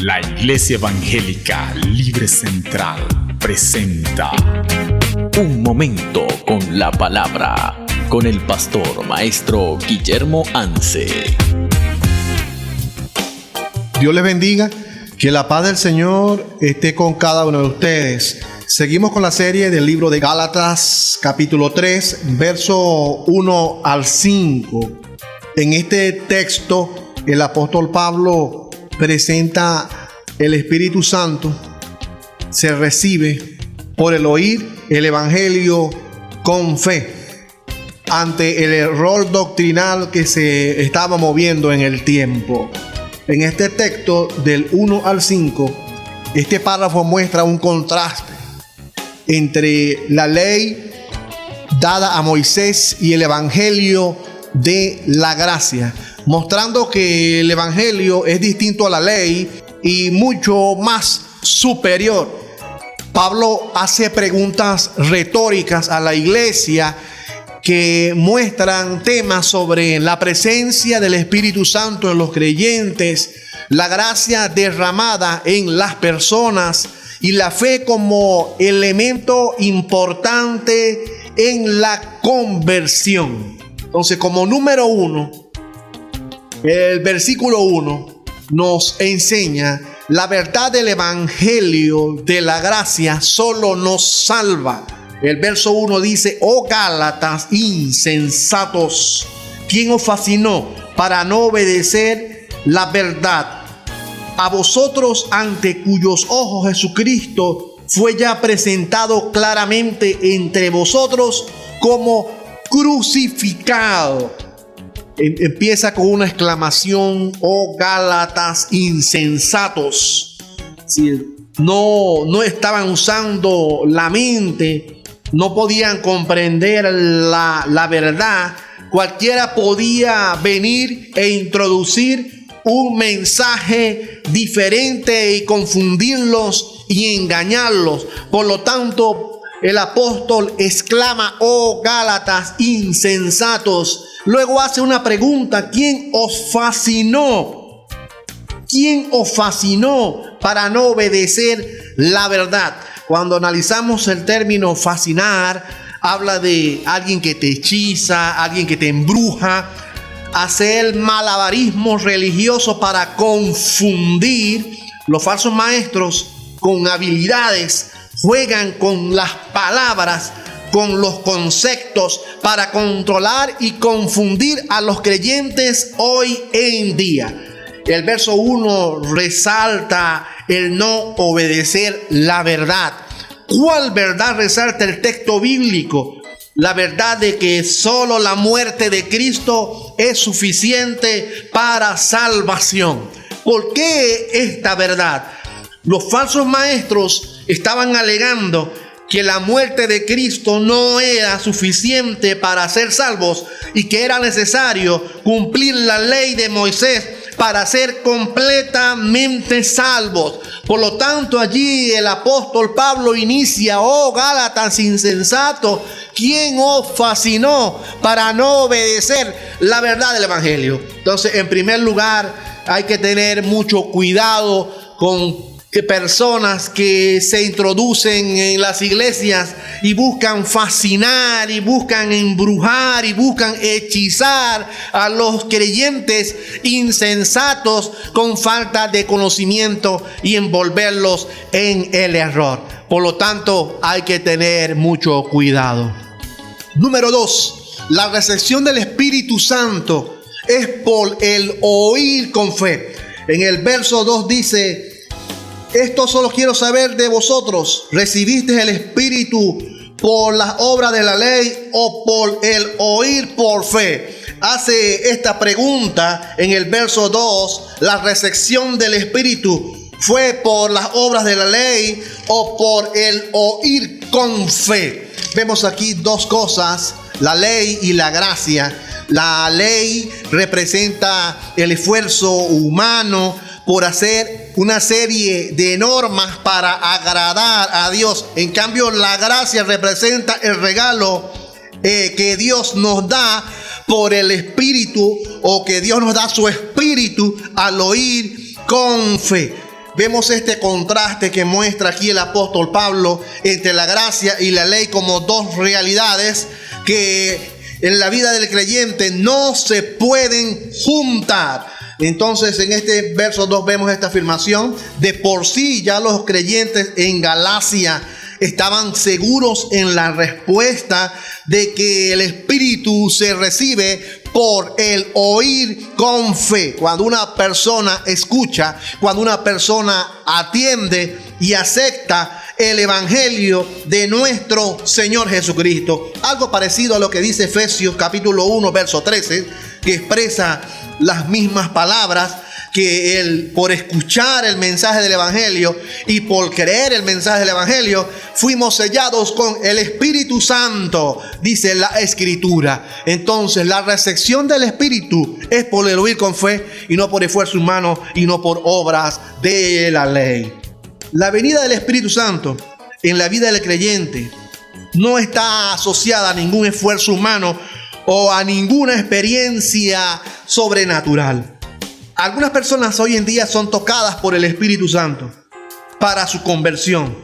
La Iglesia Evangélica Libre Central presenta Un momento con la palabra, con el pastor maestro Guillermo Anse. Dios les bendiga, que la paz del Señor esté con cada uno de ustedes. Seguimos con la serie del libro de Gálatas, capítulo 3, verso 1 al 5. En este texto, el apóstol Pablo presenta el Espíritu Santo. Se recibe por el oír el Evangelio con fe ante el error doctrinal que se estaba moviendo en el tiempo. En este texto del 1 al 5, este párrafo muestra un contraste entre la ley dada a Moisés y el Evangelio de la gracia, mostrando que el Evangelio es distinto a la ley y mucho más superior. Pablo hace preguntas retóricas a la iglesia que muestran temas sobre la presencia del Espíritu Santo en los creyentes, la gracia derramada en las personas y la fe como elemento importante en la conversión. Entonces, como número uno, el versículo 1 nos enseña la verdad del Evangelio de la gracia solo nos salva. El verso 1 dice: oh Gálatas insensatos, ¿quién os fascinó para no obedecer la verdad? A vosotros, ante cuyos ojos Jesucristo fue ya presentado claramente entre vosotros como crucificado. Empieza con una exclamación: oh Gálatas insensatos. No estaban usando la mente, no podían comprender la verdad. Cualquiera podía venir e introducir un mensaje diferente y confundirlos y engañarlos. Por lo tanto, el apóstol exclama: oh Gálatas insensatos. Luego hace una pregunta: ¿quién os fascinó? ¿Quién os fascinó para no obedecer la verdad? Cuando analizamos el término fascinar, habla de alguien que te hechiza, alguien que te embruja, hacer malabarismos religiosos para confundir. Los falsos maestros con habilidades juegan con las palabras, con los conceptos, para controlar y confundir a los creyentes hoy en día. El verso 1 resalta el no obedecer la verdad. ¿Cuál verdad resalta el texto bíblico? La verdad de que solo la muerte de Cristo es suficiente para salvación. ¿Por qué esta verdad? Los falsos maestros estaban alegando que la muerte de Cristo no era suficiente para ser salvos y que era necesario cumplir la ley de Moisés para ser completamente salvos. Por lo tanto, allí el apóstol Pablo inicia: oh Gálatas insensatos, ¿quién os fascinó para no obedecer la verdad del Evangelio? Entonces, en primer lugar, hay que tener mucho cuidado con personas que se introducen en las iglesias y buscan fascinar y buscan embrujar y buscan hechizar a los creyentes insensatos con falta de conocimiento y envolverlos en el error. Por lo tanto, hay que tener mucho cuidado. Número 2, la recepción del Espíritu Santo es por el oír con fe. En el verso 2 dice: esto solo quiero saber de vosotros: ¿recibiste el Espíritu por las obras de la ley o por el oír por fe? Hace esta pregunta en el verso 2. ¿La recepción del Espíritu fue por las obras de la ley o por el oír con fe? Vemos aquí dos cosas: la ley y la gracia. La ley representa el esfuerzo humano por hacer una serie de normas para agradar a Dios. En cambio, la gracia representa el regalo que Dios nos da por el Espíritu, o que Dios nos da su Espíritu al oír con fe. vemos este contraste que muestra aquí el apóstol Pablo entre la gracia y la ley como dos realidades que en la vida del creyente no se pueden juntar. Entonces en este verso 2 vemos esta afirmación. De por sí ya los creyentes en Galacia estaban seguros en la respuesta de que el Espíritu se recibe por el oír con fe. Cuando una persona escucha, cuando una persona atiende y acepta el Evangelio de nuestro Señor Jesucristo. Algo parecido a lo que dice Efesios capítulo 1 verso 13, que expresa las mismas palabras, que él, por escuchar el mensaje del Evangelio y por creer el mensaje del Evangelio, fuimos sellados con el Espíritu Santo, dice la Escritura. Entonces la recepción del Espíritu es por el oír con fe y no por esfuerzo humano y no por obras de la ley. La venida del Espíritu Santo en la vida del creyente no está asociada a ningún esfuerzo humano o a ninguna experiencia sobrenatural. Algunas personas hoy en día son tocadas por el Espíritu Santo para su conversión,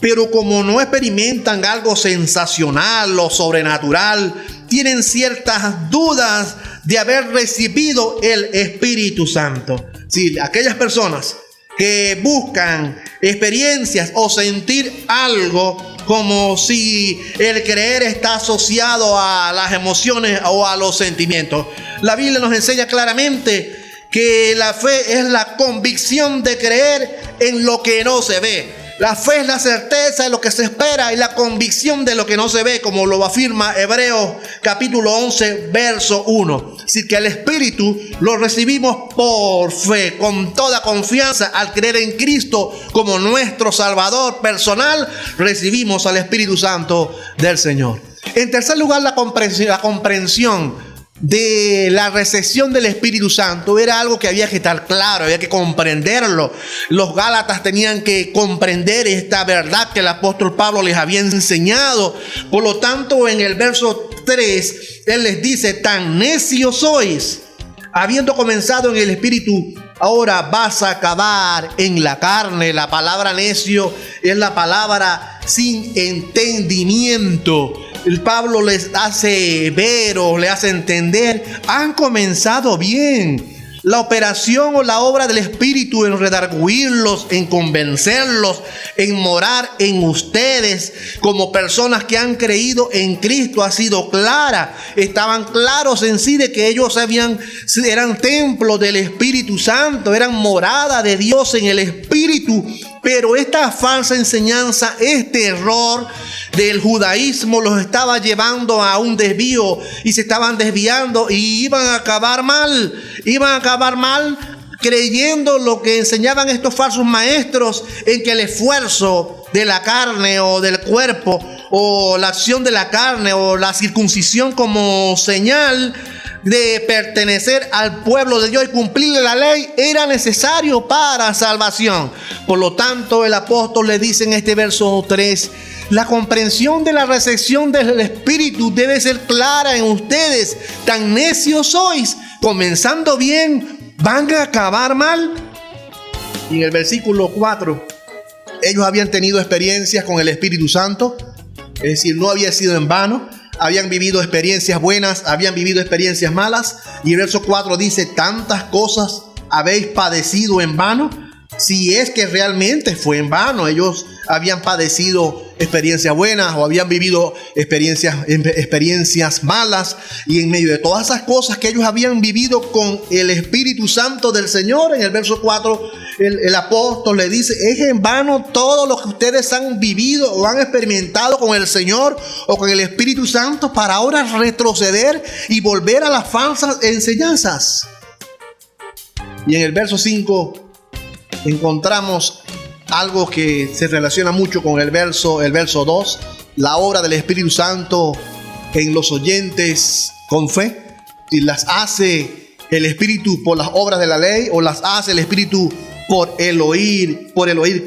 pero como no experimentan algo sensacional o sobrenatural, tienen ciertas dudas de haber recibido el Espíritu Santo. Sí, aquellas personas que buscan experiencias o sentir algo como si el creer está asociado a las emociones o a los sentimientos. La Biblia nos enseña claramente que la fe es la convicción de creer en lo que no se ve. La fe es la certeza de lo que se espera y la convicción de lo que no se ve, como lo afirma Hebreos capítulo 11 verso 1. Así que el Espíritu lo recibimos por fe, con toda confianza. Al creer en Cristo como nuestro Salvador personal, recibimos al Espíritu Santo del Señor. En tercer lugar, la comprensión de la recepción del Espíritu Santo era algo que había que estar claro, había que comprenderlo. Los Gálatas tenían que comprender esta verdad que el apóstol Pablo les había enseñado. Por lo tanto, en el verso 3, él les dice: tan necios sois, habiendo comenzado en el Espíritu, ahora vas a acabar en la carne. La palabra necio es la palabra sin entendimiento. El Pablo les hace ver o le hace entender: han comenzado bien la operación o la obra del Espíritu en redarguirlos, en convencerlos, en morar en ustedes como personas que han creído en Cristo. Ha sido clara. Estaban claros en sí de que ellos eran templo del Espíritu Santo, eran morada de Dios en el Espíritu. Pero esta falsa enseñanza, este error del judaísmo los estaba llevando a un desvío y se estaban desviando y iban a acabar mal. Iban a acabar mal creyendo lo que enseñaban estos falsos maestros, en que el esfuerzo de la carne o del cuerpo o la acción de la carne o la circuncisión como señal de pertenecer al pueblo de Dios y cumplir la ley era necesario para salvación. Por lo tanto, el apóstol le dice en este verso 3: la comprensión de la recepción del Espíritu debe ser clara en ustedes. Tan necios sois, comenzando bien, van a acabar mal. Y en el versículo 4, ellos habían tenido experiencias con el Espíritu Santo, es decir, no había sido en vano. Habían vivido experiencias buenas, habían vivido experiencias malas. Y el verso 4 dice: tantas cosas habéis padecido en vano. Si es que realmente fue en vano, ellos habían padecido experiencias buenas o habían vivido experiencias malas, y en medio de todas esas cosas que ellos habían vivido con el Espíritu Santo del Señor, en el verso 4 el apóstol le dice: es en vano todo lo que ustedes han vivido o han experimentado con el Señor o con el Espíritu Santo para ahora retroceder y volver a las falsas enseñanzas. Y en el verso 5 encontramos algo que se relaciona mucho con el verso 2, la obra del Espíritu Santo en los oyentes con fe. Si las hace el Espíritu por las obras de la ley o las hace el Espíritu por el oír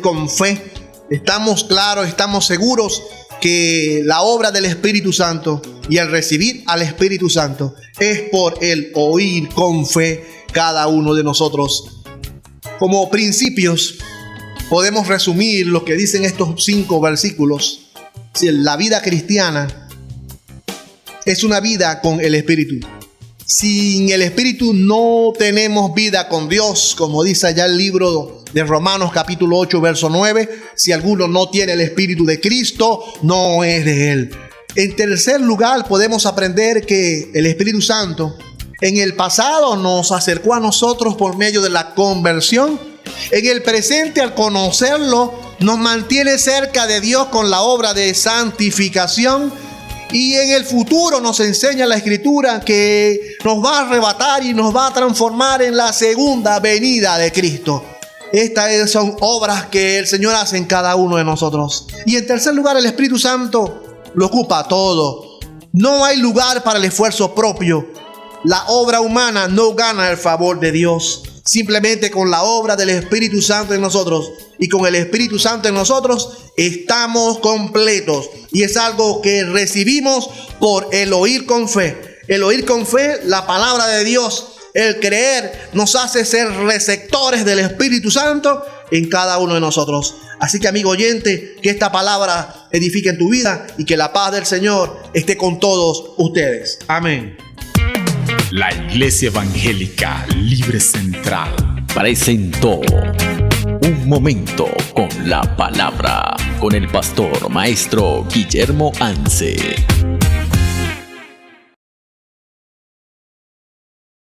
con fe. Estamos claros, estamos seguros que la obra del Espíritu Santo y el recibir al Espíritu Santo es por el oír con fe cada uno de nosotros. Como principios podemos resumir lo que dicen estos 5 versículos. Si la vida cristiana es una vida con el Espíritu. Sin el Espíritu no tenemos vida con Dios, como dice allá el libro de Romanos capítulo 8, verso 9. Si alguno no tiene el Espíritu de Cristo, no es de Él. En tercer lugar, podemos aprender que el Espíritu Santo en el pasado nos acercó a nosotros por medio de la conversión. En el presente, al conocerlo, nos mantiene cerca de Dios con la obra de santificación. Y en el futuro nos enseña la Escritura que nos va a arrebatar y nos va a transformar en la segunda venida de Cristo. Estas son obras que el Señor hace en cada uno de nosotros. Y en tercer lugar, el Espíritu Santo lo ocupa todo. No hay lugar para el esfuerzo propio. La obra humana no gana el favor de Dios. Simplemente con la obra del Espíritu Santo en nosotros y con el Espíritu Santo en nosotros estamos completos. Y es algo que recibimos por el oír con fe. El oír con fe la palabra de Dios. El creer nos hace ser receptores del Espíritu Santo en cada uno de nosotros. Así que, amigo oyente, que esta palabra edifique en tu vida y que la paz del Señor esté con todos ustedes. Amén. La Iglesia Evangélica Libre Central presentó Un Momento con la Palabra, con el pastor maestro Guillermo Anse.